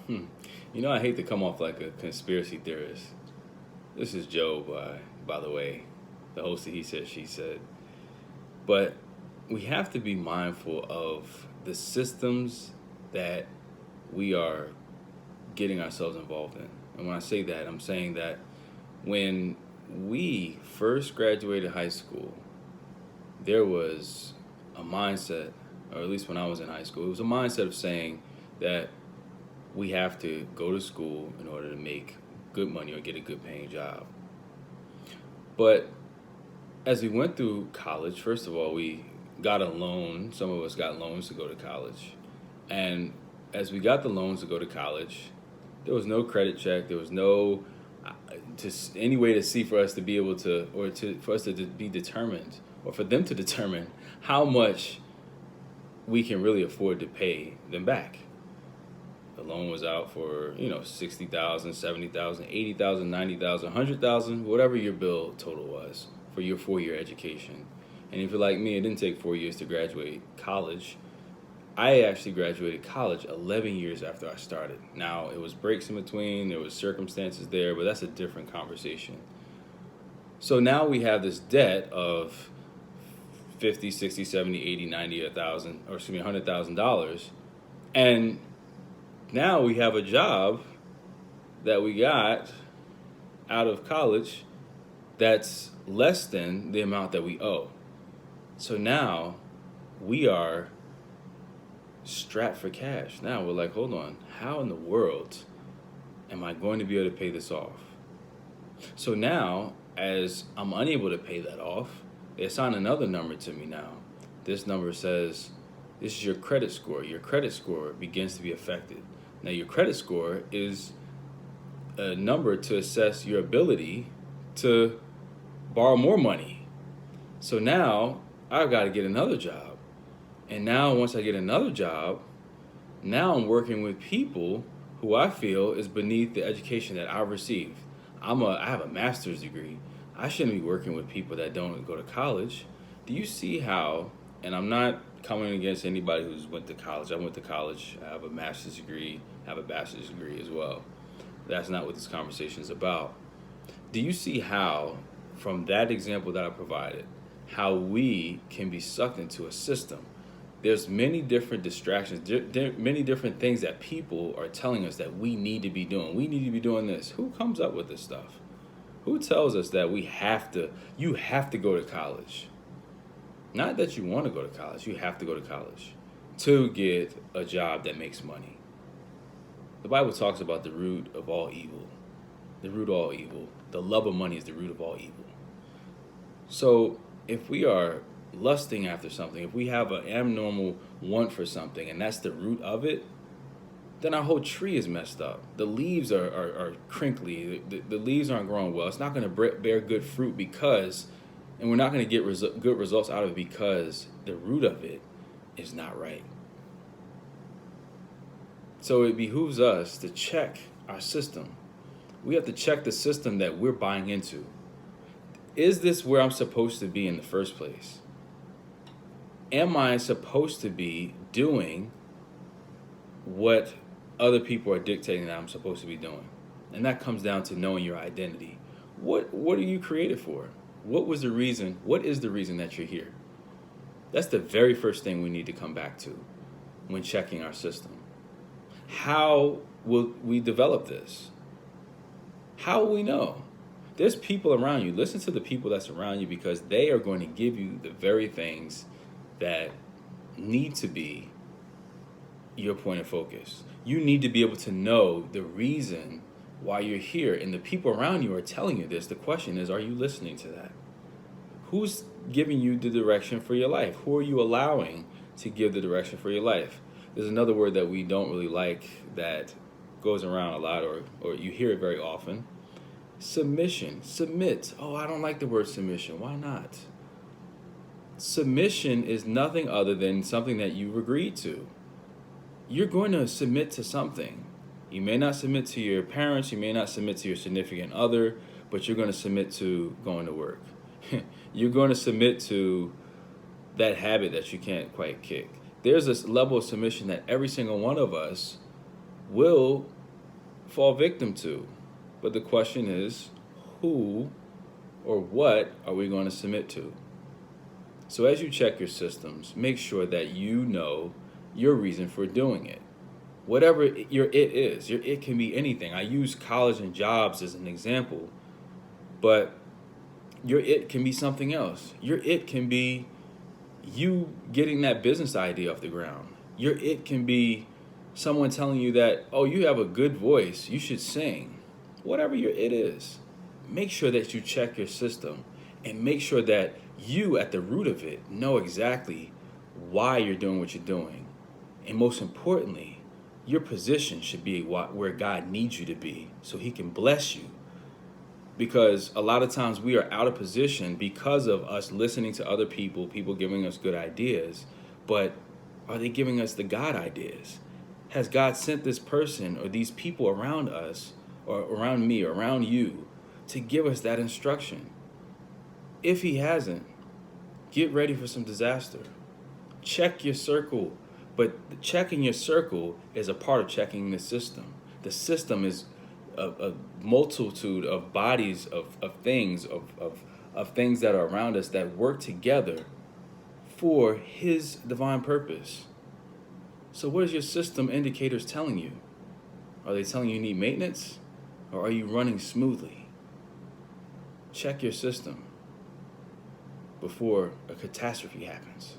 Hmm. I hate to come off like a conspiracy theorist. This is Joe, by the way, the host of He Said, She Said. But we have to be mindful of the systems that we are getting ourselves involved in. And when I say that, I'm saying that when we first graduated high school, there was a mindset, or at least when I was in high school, it was a mindset of saying that we have to go to school in order to make good money or get a good paying job. But as we went through college, first of all, we got a loan. Some of us got loans to go to college. And as we got the loans to go to college, there was no credit check. There was no to any way to see for us to be able to, or to for us to be determined, or for them to determine how much we can really afford to pay them back. The loan was out for 60,000, 70,000, 80,000, 90,000, 100,000, whatever your bill total was for your 4-year education. And if you're like me, it didn't take 4 years to graduate college. I actually graduated college 11 years after I started. Now, it was breaks in between, there was circumstances there, but that's a different conversation. So now we have this debt of 50, 60, 70, 80, 90, 1,000, or excuse me, $100,000. And now we have a job that we got out of college that's less than the amount that we owe. So now we are strapped for cash. Now we're like, hold on, how in the world am I going to be able to pay this off? So now, as I'm unable to pay that off, they assign another number to me now. This number says, this is your credit score. Your credit score begins to be affected. Now, your credit score is a number to assess your ability to borrow more money. So now I've got to get another job. And now once I get another job, now I'm working with people who I feel is beneath the education that I've received. I have a master's degree. I shouldn't be working with people that don't go to college. Do you see how, and I'm not coming against anybody who's went to college. I went to college. I have a master's degree. I have a bachelor's degree as well. That's not what this conversation is about. Do you see how, from that example that I provided, how we can be sucked into a system? There's many different distractions, many different things that people are telling us that we need to be doing. We need to be doing this. Who comes up with this stuff? Who tells us that you have to go to college? Not that you want to go to college, you have to go to college to get a job that makes money. The Bible talks about the root of all evil. The root of all evil. The love of money is the root of all evil. So if we are lusting after something, if we have an abnormal want for something, and that's the root of it, then our whole tree is messed up. The leaves are crinkly. The leaves aren't growing well. It's not going to bear good fruit and we're not going to get good results out of it because the root of it is not right. So it behooves us to check our system. We have to check the system that we're buying into. Is this where I'm supposed to be in the first place? Am I supposed to be doing what other people are dictating that I'm supposed to be doing? And that comes down to knowing your identity. What are you created for? What is the reason that you're here? That's the very first thing we need to come back to when checking our system. How will we develop this? How will we know? There's people around you. Listen to the people that's around you because they are going to give you the very things that need to be your point of focus. You need to be able to know the reason why you're here, and the people around you are telling you this. The question is, are you listening to that? Who's giving you the direction for your life? Who are you allowing to give the direction for your life? There's another word that we don't really like that goes around a lot, or you hear it very often. Submission. Submit. Oh, I don't like the word submission. Why not? Submission is nothing other than something that you've agreed to. You're going to submit to something. You may not submit to your parents, you may not submit to your significant other, but you're going to submit to going to work. You're going to submit to that habit that you can't quite kick. There's this level of submission that every single one of us will fall victim to. But the question is, who or what are we going to submit to? So as you check your systems, make sure that you know your reason for doing it. Whatever your it is, your it can be anything. I use college and jobs as an example, but your it can be something else. Your it can be you getting that business idea off the ground. Your it can be someone telling you that, oh, you have a good voice, you should sing. Whatever your it is, make sure that you check your system and make sure that you, at the root of it, know exactly why you're doing what you're doing. And most importantly, your position should be where God needs you to be so he can bless you. Because a lot of times we are out of position because of us listening to other people, people giving us good ideas, but are they giving us the God ideas? Has God sent this person or these people around us or around me or around you to give us that instruction? If he hasn't, get ready for some disaster. Check your circle, but checking your circle is a part of checking the system. The system is a multitude of bodies of things, of things that are around us that work together for his divine purpose. So what is your system indicators telling you? Are they telling you need maintenance, or are you running smoothly? Check your system before a catastrophe happens.